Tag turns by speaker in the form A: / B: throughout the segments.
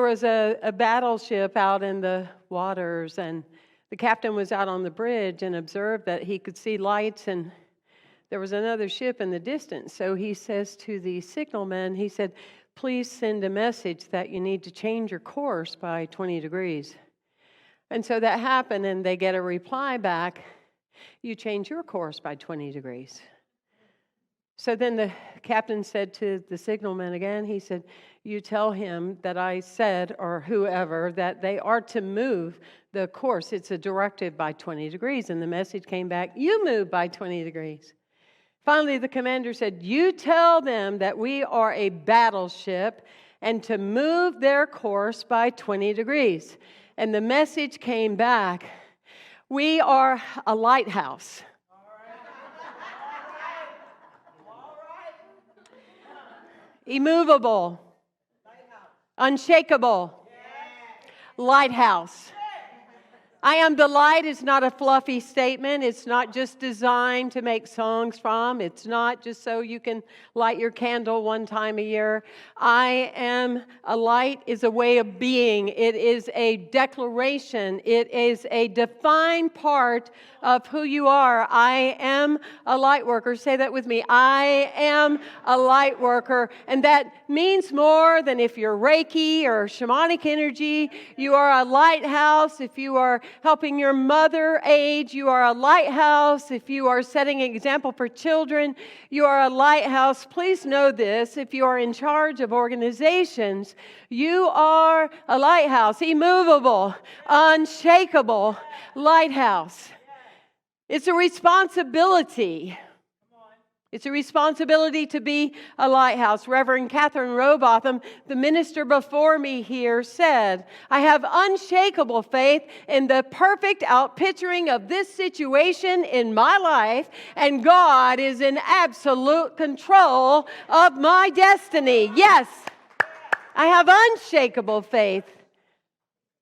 A: was a battleship out in the waters, and the captain was out on the bridge and observed that he could see lights, and there was another ship in the distance. So he says to the signalman, he said, please send a message that you need to change your course by 20 degrees. And so that happened, and they get a reply back, you change your course by 20 degrees. So then the captain said to the signalman again, he said, you tell him that I said, or whoever, that they are to move the course. It's a directive by 20 degrees. And the message came back, you move by 20 degrees. Finally, the commander said, you tell them that we are a battleship and to move their course by 20 degrees. And the message came back, we are a lighthouse. Immovable, unshakable, lighthouse. I am the light is not a fluffy statement. It's not just designed to make songs from. It's not just so you can light your candle one time a year. I am a light is a way of being. It is a declaration. It is a defined part of who you are. I am a light worker. Say that with me. I am a light worker. And that means more than if you're Reiki or shamanic energy. You are a lighthouse. If you are helping your mother age, you are a lighthouse. If you are setting an example for children, you are a lighthouse. Please know this. If you are in charge of organizations, you are a lighthouse. Immovable, unshakable lighthouse. It's a responsibility. It's a responsibility to be a lighthouse. Reverend Catherine Robotham, the minister before me here, said, I have unshakable faith in the perfect outpicturing of this situation in my life, and God is in absolute control of my destiny. Yes, I have unshakable faith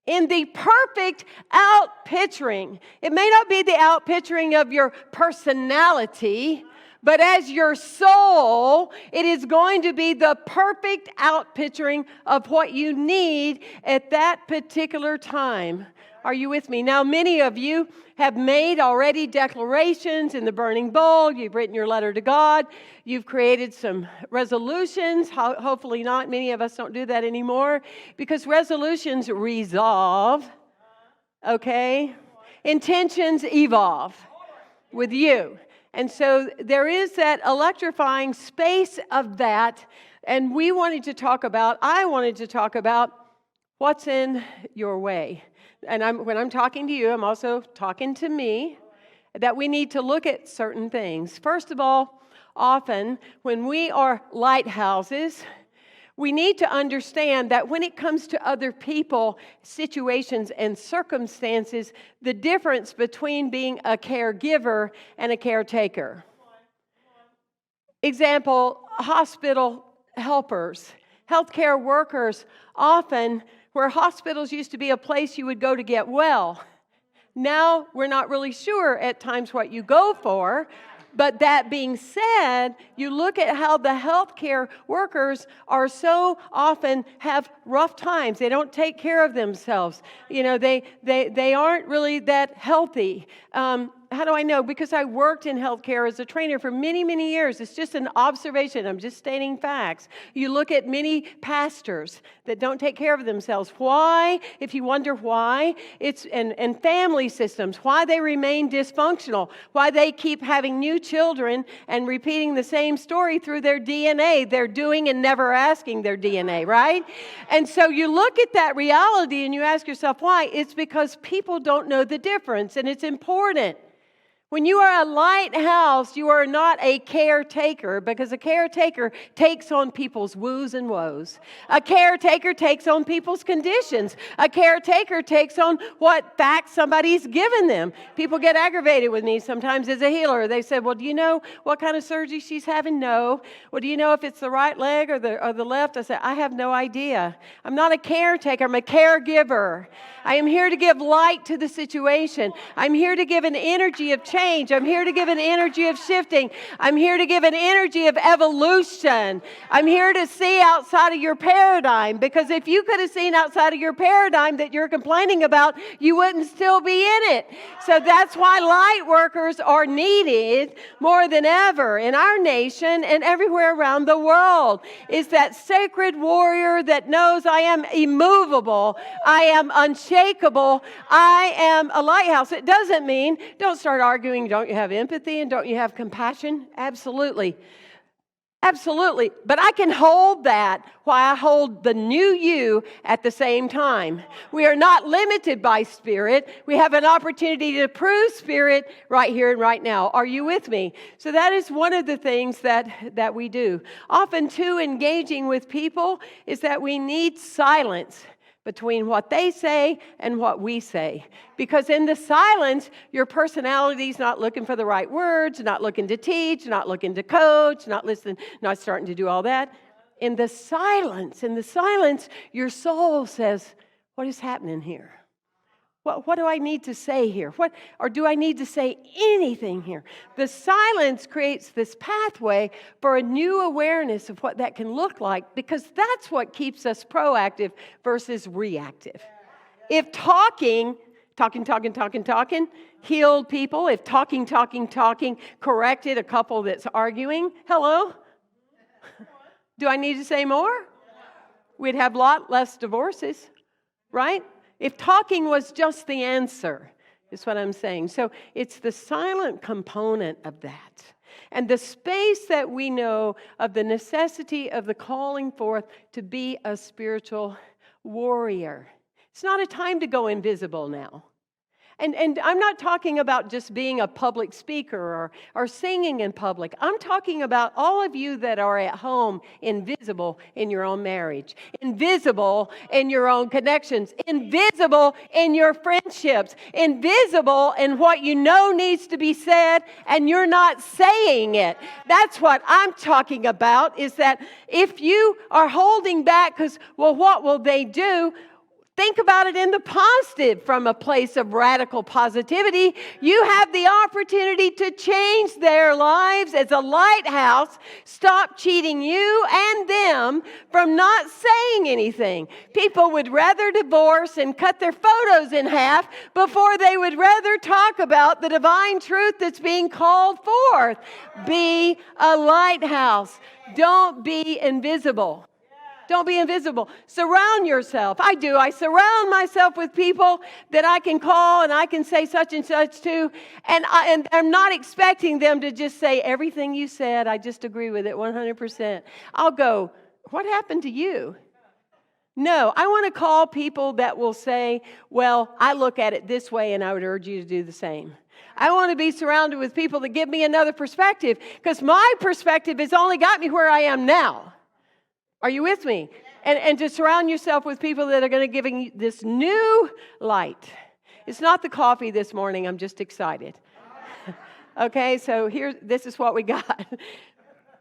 A: in the perfect outpicturing. It may not be the outpicturing of your personality, but as your soul, it is going to be the perfect outpicturing of what you need at that particular time. Are you with me? Now, many of you have made already declarations in the burning bowl. You've written your letter to God. You've created some resolutions. Hopefully not. Many of us don't do that anymore because resolutions resolve, okay? Intentions evolve with you. And so there is that electrifying space of that. And I wanted to talk about what's in your way. And when I'm talking to you, I'm also talking to me, that we need to look at certain things. First of all, often when we are lighthouses, we need to understand that when it comes to other people, situations, and circumstances, the difference between being a caregiver and a caretaker. Example, hospital helpers, healthcare workers, often where hospitals used to be a place you would go to get well. Now we're not really sure at times what you go for. But that being said, you look at how the healthcare workers are so often have rough times. They don't take care of themselves. You know, they aren't really that healthy. How do I know? Because I worked in healthcare as a trainer for many, many years. It's just an observation. I'm just stating facts. You look at many pastors that don't take care of themselves. Why? If you wonder why, it's and family systems, why they remain dysfunctional, why they keep having new children and repeating the same story through their DNA. They're doing and never asking their DNA, right? And so you look at that reality and you ask yourself why. It's because people don't know the difference, and it's important. When you are a lighthouse, you are not a caretaker, because a caretaker takes on people's woos and woes. A caretaker takes on people's conditions. A caretaker takes on what facts somebody's given them. People get aggravated with me sometimes as a healer. They said, well, do you know what kind of surgery she's having? No. Well, do you know if it's the right leg or the left? I said, I have no idea. I'm not a caretaker. I'm a caregiver. I am here to give light to the situation. I'm here to give an energy of change change. I'm here to give an energy of shifting. I'm here to give an energy of evolution. I'm here to see outside of your paradigm, because if you could have seen outside of your paradigm that you're complaining about, you wouldn't still be in it. So that's why light workers are needed more than ever in our nation and everywhere around the world. Is that sacred warrior that knows I am immovable, I am unshakable, I am a lighthouse. It doesn't mean don't start arguing, don't you have empathy and don't you have compassion? Absolutely. Absolutely. But I can hold that while I hold the new you at the same time. We are not limited by spirit. We have an opportunity to prove spirit right here and right now. Are you with me? So that is one of the things that we do. Often, too, engaging with people is that we need silence between what they say and what we say. Because in the silence, your personality's not looking for the right words, not looking to teach, not looking to coach, not starting to do all that. In the silence, your soul says, what is happening here? What do I need to say here? Or do I need to say anything here? The silence creates this pathway for a new awareness of what that can look like, because that's what keeps us proactive versus reactive. If talking healed people, if talking corrected a couple that's arguing, hello? Do I need to say more? We'd have a lot less divorces, right? If talking was just the answer, is what I'm saying. So it's the silent component of that. And the space that we know of the necessity of the calling forth to be a spiritual warrior. It's not a time to go invisible now. And I'm not talking about just being a public speaker or singing in public. I'm talking about all of you that are at home, invisible in your own marriage, invisible in your own connections, invisible in your friendships, invisible in what you know needs to be said, and you're not saying it. That's what I'm talking about, is that if you are holding back because, well, what will they do? Think about it in the positive, from a place of radical positivity. You have the opportunity to change their lives as a lighthouse. Stop cheating you and them from not saying anything. People would rather divorce and cut their photos in half before they would rather talk about the divine truth that's being called forth. Be a lighthouse. Don't be invisible. Don't be invisible. Surround yourself. I do. I surround myself with people that I can call and I can say such and such to. And I'm not expecting them to just say everything you said. I just agree with it 100%. I'll go, what happened to you? No, I want to call people that will say, well, I look at it this way and I would urge you to do the same. I want to be surrounded with people that give me another perspective, because my perspective has only got me where I am now. Are you with me? And to surround yourself with people that are going to give you this new light. It's not the coffee this morning. I'm just excited. Okay, so this is what we got.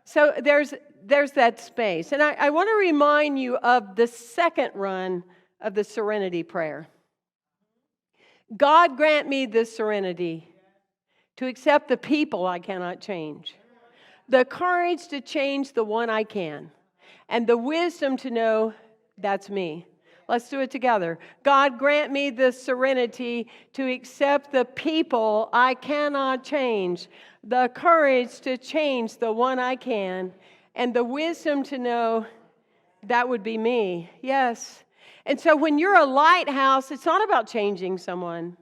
A: So there's that space. And I want to remind you of the second run of the serenity prayer. God grant me the serenity to accept the people I cannot change, the courage to change the one I can, and the wisdom to know that's me. Let's do it together. God, grant me the serenity to accept the people I cannot change, the courage to change the one I can, and the wisdom to know that would be me. Yes. And so when you're a lighthouse, it's not about changing someone.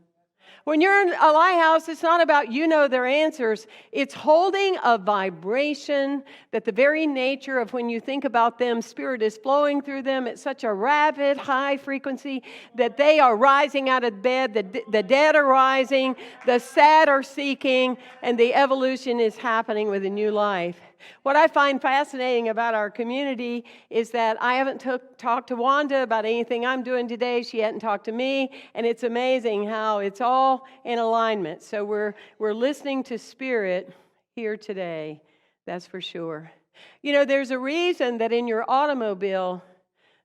A: When you're in a lighthouse, it's not about their answers. It's holding a vibration that the very nature of when you think about them, spirit is flowing through them at such a rapid, high frequency that they are rising out of bed, the dead are rising, the sad are seeking, and the evolution is happening with a new life. What I find fascinating about our community is that I haven't talked to Wanda about anything I'm doing today. She hadn't talked to me, and it's amazing how it's all in alignment. So we're listening to Spirit here today, that's for sure. There's a reason that in your automobile,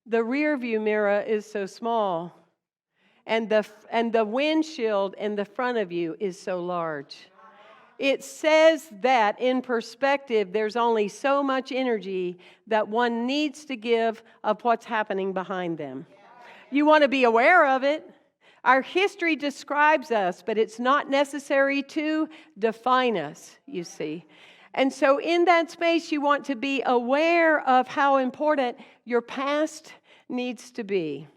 A: the rear view mirror is so small, and the windshield in the front of you is so large. It says that in perspective, there's only so much energy that one needs to give of what's happening behind them. You want to be aware of it. Our history describes us, but it's not necessary to define us, you see. And so in that space, you want to be aware of how important your past needs to be.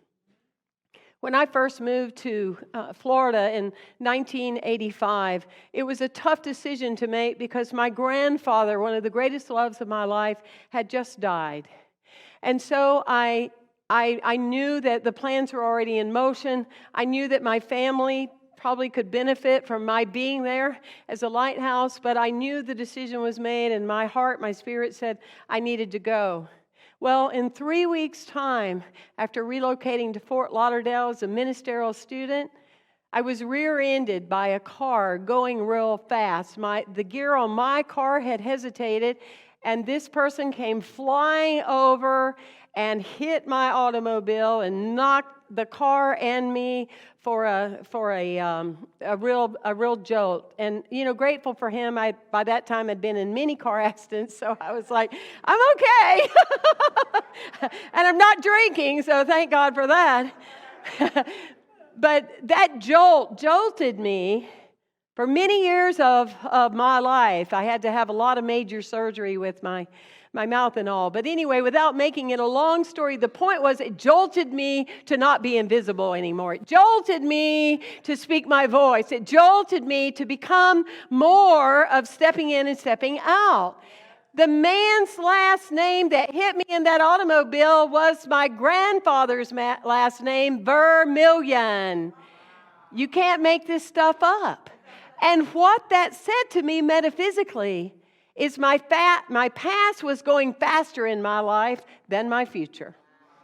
A: When I first moved to Florida in 1985, it was a tough decision to make because my grandfather, one of the greatest loves of my life, had just died. And so I knew that the plans were already in motion. I knew that my family probably could benefit from my being there as a lighthouse, but I knew the decision was made, and my heart, my spirit said I needed to go. Well, in 3 weeks' time, after relocating to Fort Lauderdale as a ministerial student, I was rear-ended by a car going real fast. The gear on my car had hesitated, and this person came flying over and hit my automobile and knocked the car and me for a real jolt. And grateful for him. I by that time had been in many car accidents, so I was like, I'm okay, and I'm not drinking, so thank God for that. But that jolted me for many years of my life. I had to have a lot of major surgery with my mouth and all. But anyway, without making it a long story, the point was it jolted me to not be invisible anymore. It jolted me to speak my voice. It jolted me to become more of stepping in and stepping out. The man's last name that hit me in that automobile was my grandfather's last name, Vermillion. You can't make this stuff up. And what that said to me metaphysically is my past was going faster in my life than my future.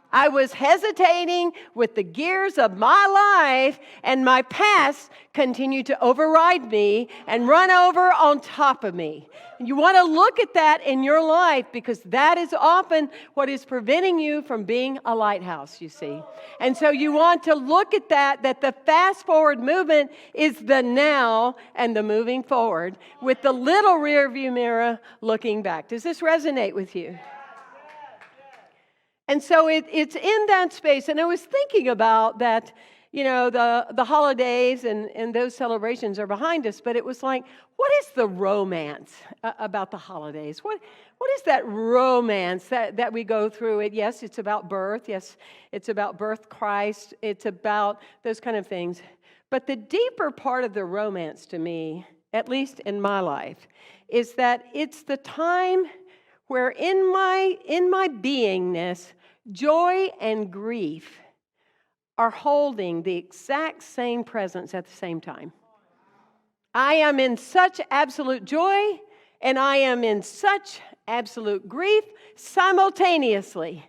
A: I was hesitating with the gears of my life, and my past continued to override me and run over on top of me. You want to look at that in your life because that is often what is preventing you from being a lighthouse, you see. And so you want to look at that the fast forward movement is the now and the moving forward with the little rear view mirror looking back. Does this resonate with you? And so it's in that space. And I was thinking about that, the holidays and those celebrations are behind us. But it was like, what is the romance about the holidays? What is that romance that we go through? Yes, it's about birth. Yes, it's about birth Christ. It's about those kind of things. But the deeper part of the romance to me, at least in my life, is that it's the time where in my beingness, joy and grief are holding the exact same presence at the same time. I am in such absolute joy and I am in such absolute grief simultaneously.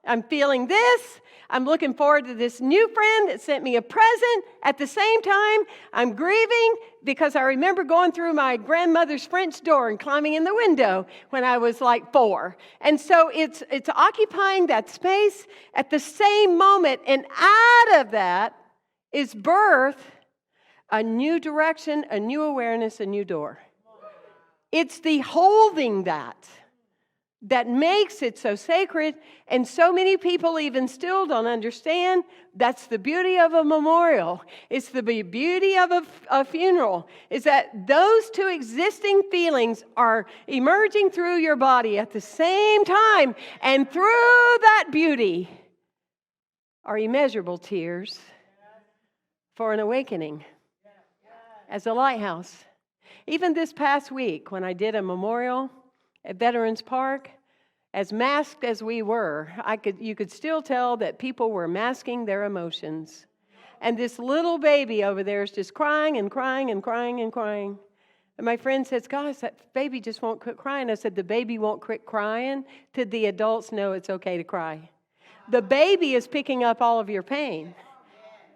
A: I'm feeling this. I'm looking forward to this new friend that sent me a present. At the same time, I'm grieving because I remember going through my grandmother's French door and climbing in the window when I was like 4. And so it's occupying that space at the same moment. And out of that is birth, a new direction, a new awareness, a new door. It's the holding that makes it so sacred, and so many people even still don't understand. That's the beauty of a memorial. It's the beauty of a funeral, is that those two existing feelings are emerging through your body at the same time, and through that beauty are immeasurable tears for an awakening as a lighthouse. Even this past week, when I did a memorial at Veterans Park, as masked as we were, you could still tell that people were masking their emotions. And this little baby over there is just crying and crying and crying and crying. And my friend says, gosh, that baby just won't quit crying. I said, the baby won't quit crying till the adults know it's okay to cry. The baby is picking up all of your pain.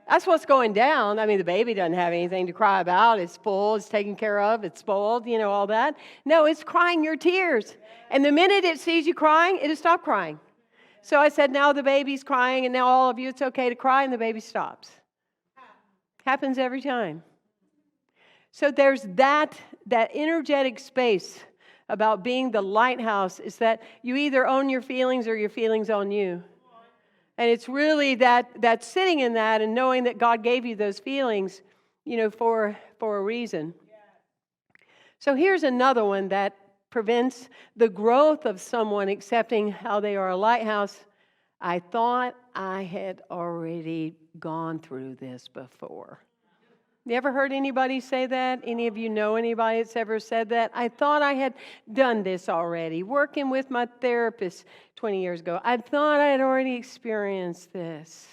A: That's what's going down. I mean, the baby doesn't have anything to cry about. It's full, it's taken care of, it's spoiled, all that. No, it's crying your tears. And the minute it sees you crying, it'll stop crying. So I said, now the baby's crying, and now all of you, it's okay to cry, and the baby stops. Happens every time. So there's that energetic space about being the lighthouse, is that you either own your feelings or your feelings own you. And it's really that sitting in that and knowing that God gave you those feelings, for a reason. So here's another one that prevents the growth of someone accepting how they are a lighthouse. I thought I had already gone through this before. You ever heard anybody say that? Any of you know anybody that's ever said that? I thought I had done this already. Working with my therapist 20 years ago, I thought I had already experienced this.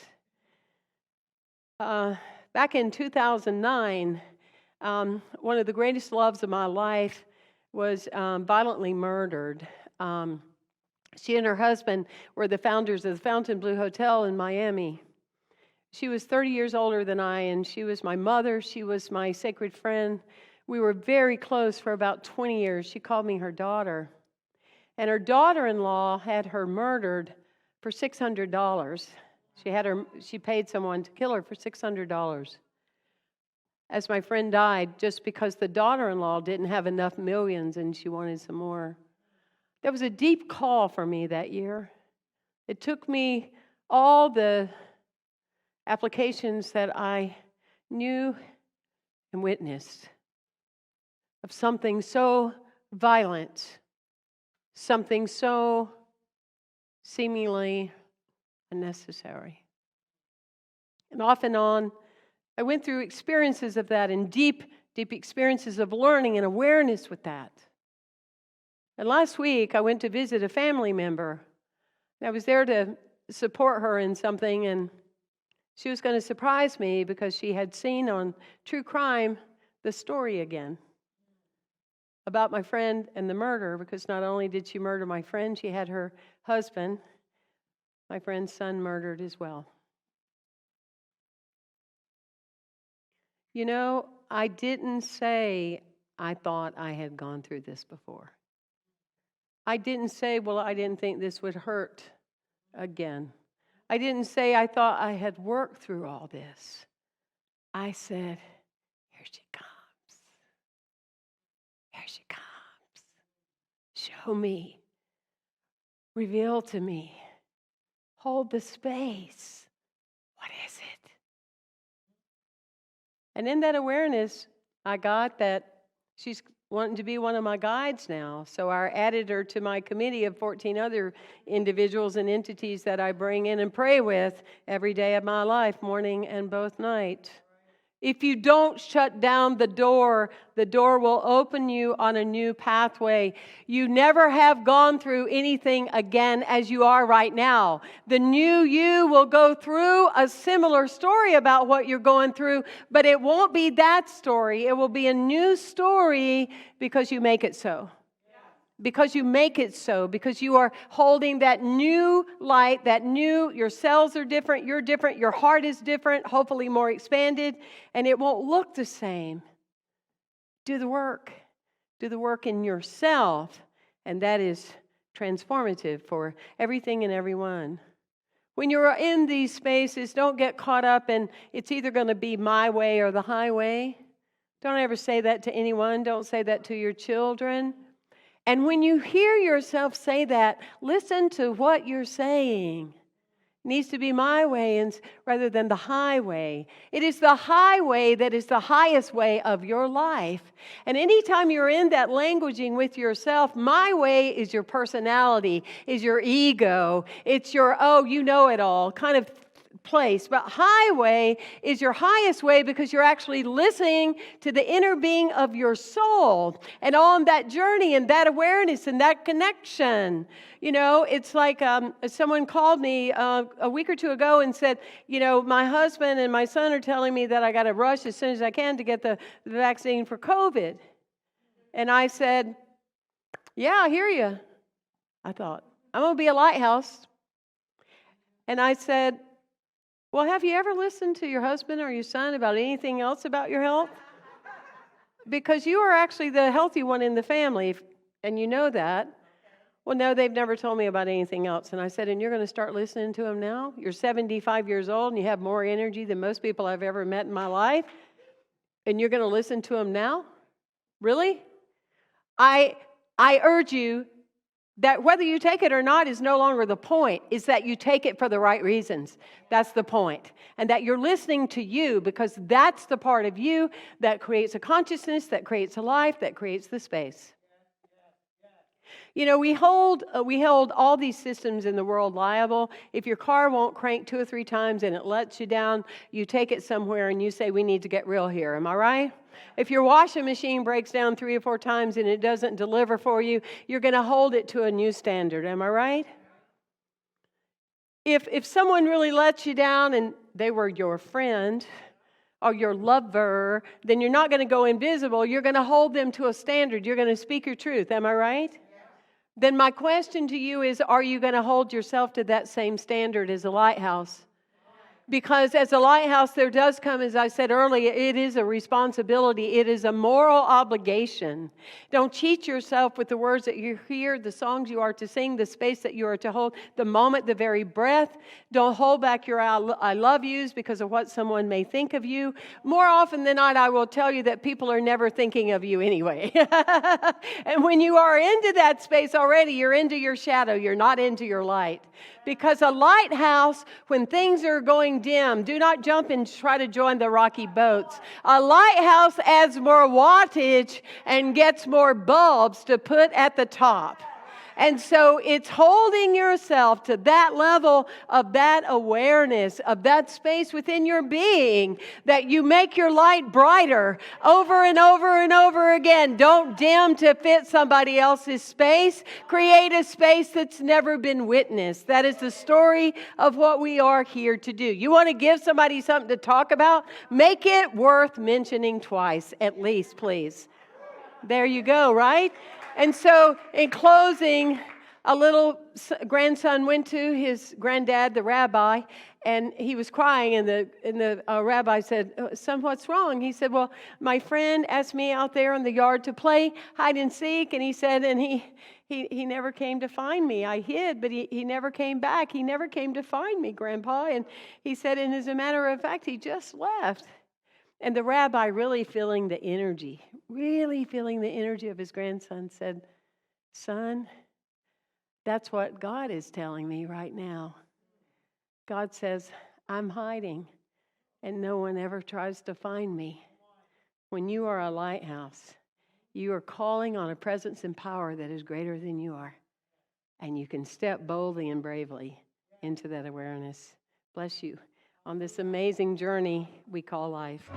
A: Back in 2009, one of the greatest loves of my life was violently murdered. She and her husband were the founders of the Fontainebleau Hotel in Miami. She was 30 years older than I, and she was my mother. She was my sacred friend. We were very close for about 20 years. She called me her daughter. And her daughter-in-law had her murdered for $600. She paid someone to kill her for $600. As my friend died, just because the daughter-in-law didn't have enough millions and she wanted some more. There was a deep call for me that year. It took me all the applications that I knew and witnessed of something so violent, something so seemingly unnecessary. And off and on, I went through experiences of that and deep experiences of learning and awareness with that. And last week, I went to visit a family member. I was there to support her in something, and she was going to surprise me because she had seen on True Crime the story again about my friend and the murder, because not only did she murder my friend, she had her husband, my friend's son, murdered as well. I didn't say I thought I had gone through this before. I didn't say, well, I didn't think this would hurt again. I didn't say I thought I had worked through all this. I said, here she comes. Here she comes. Show me. Reveal to me. Hold the space. What is it? And in that awareness, I got that she's wanting to be one of my guides now. So I added her to my committee of 14 other individuals and entities that I bring in and pray with every day of my life, morning and both night. If you don't shut down the door will open you on a new pathway. You never have gone through anything again as you are right now. The new you will go through a similar story about what you're going through, but it won't be that story. It will be a new story because you make it so. Because you make it so, because you are holding that new light, your cells are different, you're different, your heart is different, hopefully more expanded, and it won't look the same. Do the work. Do the work in yourself, and that is transformative for everything and everyone. When you're in these spaces, don't get caught up in it's either going to be my way or the highway. Don't ever say that to anyone. Don't say that to your children. And when you hear yourself say that, listen to what you're saying. It needs to be my way rather than the highway. It is the highway that is the highest way of your life. And anytime you're in that languaging with yourself, my way is your personality, is your ego. It's your, you know it all kind of place. But highway is your highest way because you're actually listening to the inner being of your soul. And on that journey and that awareness and that connection, it's like someone called me a week or two ago and said, my husband and my son are telling me that I got to rush as soon as I can to get the vaccine for COVID. And I said, yeah, I hear you. I thought, I'm going to be a lighthouse. And I said, well, have you ever listened to your husband or your son about anything else about your health? Because you are actually the healthy one in the family, and you know that. Well, no, they've never told me about anything else. And I said, and you're going to start listening to them now? You're 75 years old, and you have more energy than most people I've ever met in my life. And you're going to listen to them now? Really? I urge you that whether you take it or not is no longer the point, is that you take it for the right reasons. That's the point. And that you're listening to you, because that's the part of you that creates a consciousness, that creates a life, that creates the space. You know, we hold all these systems in the world liable. If your car won't crank 2 or 3 times and it lets you down, you take it somewhere and you say, we need to get real here. Am I right? If your washing machine breaks down 3 or 4 times and it doesn't deliver for you, you're going to hold it to a new standard. Am I right? If someone really lets you down and they were your friend or your lover, then you're not going to go invisible. You're going to hold them to a standard. You're going to speak your truth. Am I right? Then my question to you is, are you going to hold yourself to that same standard as a lighthouse? Because as a lighthouse, there does come, as I said earlier, it is a responsibility. It is a moral obligation. Don't cheat yourself with the words that you hear, the songs you are to sing, the space that you are to hold, the moment, the very breath. Don't hold back your I love yous because of what someone may think of you. More often than not, I will tell you that people are never thinking of you anyway. And when you are into that space already, you're into your shadow. You're not into your light. Because a lighthouse, when things are going dim, do not jump and try to join the rocky boats. A lighthouse adds more wattage and gets more bulbs to put at the top. And so it's holding yourself to that level of that awareness, of that space within your being, that you make your light brighter over and over and over again. Don't dim to fit somebody else's space. Create a space that's never been witnessed. That is the story of what we are here to do. You want to give somebody something to talk about? Make it worth mentioning twice, at least, please. There you go, right? And so, in closing, a little grandson went to his granddad, the rabbi, and he was crying. And the rabbi said, "Son, what's wrong?" He said, "Well, my friend asked me out there in the yard to play hide and seek," and he said, "And he never came to find me. I hid, but he never came back. He never came to find me, Grandpa." And he said, and as a matter of fact, he just left. And the rabbi, really feeling the energy of his grandson, said, "Son, that's what God is telling me right now. God says, I'm hiding, and no one ever tries to find me. When you are a lighthouse, you are calling on a presence and power that is greater than you are. And you can step boldly and bravely into that awareness." Bless you on this amazing journey we call life.